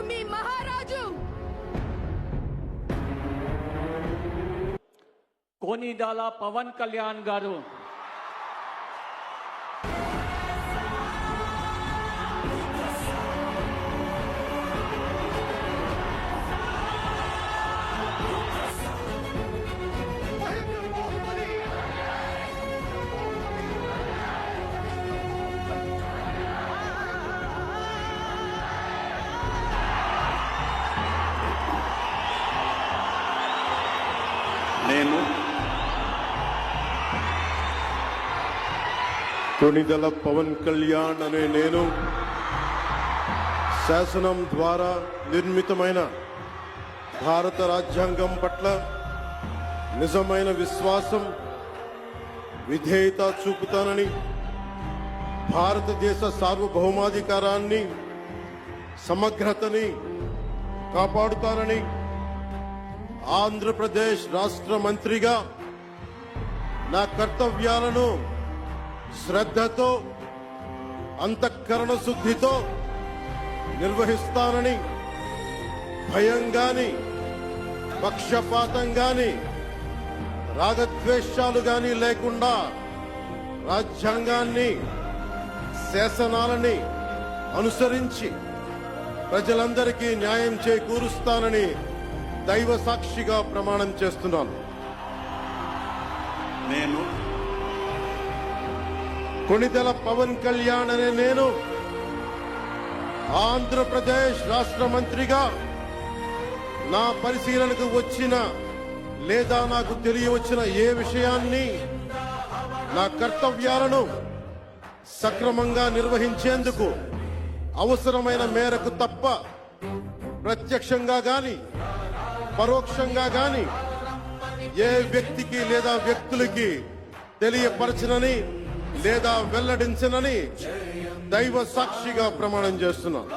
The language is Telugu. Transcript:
మీ మహారాజు కొనిదెల పవన్ కళ్యాణ్ గారు. నేను కొనిదెల పవన్ కళ్యాణ్ అనే నేను శాసనం ద్వారా నిర్మితమైన భారత రాజ్యాంగం పట్ల నిజమైన విశ్వాసం, విధేయత చూపుతానని, భారతదేశ సార్వభౌమాధికారాన్ని, సమగ్రతని కాపాడుతానని, ఆంధ్రప్రదేశ్ రాష్ట్ర మంత్రిగా నా కర్తవ్యాలను శ్రద్ధతో, అంతఃకరణ శుద్ధితో నిర్వహిస్తానని, భయం గాని, పక్షపాతం గాని, రాగద్వేషాలు గాని లేకుండా రాజ్యాంగాన్ని, శాసనాలని అనుసరించి ప్రజలందరికీ న్యాయం చేకూరుస్తానని దైవ సాక్షిగా ప్రమాణం చేస్తున్నాను. నేను కొనిదెల పవన్ కళ్యాణ్ అనే నేను ఆంధ్రప్రదేశ్ రాష్ట్ర మంత్రిగా నా పరిశీలనకు వచ్చిన లేదా నాకు తెలియవచ్చిన ఏ విషయాన్ని, నా కర్తవ్యాలను సక్రమంగా నిర్వహించేందుకు అవసరమైన మేరకు తప్ప ప్రత్యక్షంగా గాని పరోక్షంగా గాని ఏ వ్యక్తికి లేదా వ్యక్తులకి తెలియపరచనని లేదా వెల్లడించనని దైవ సాక్షిగా ప్రమాణం చేస్తున్నాను.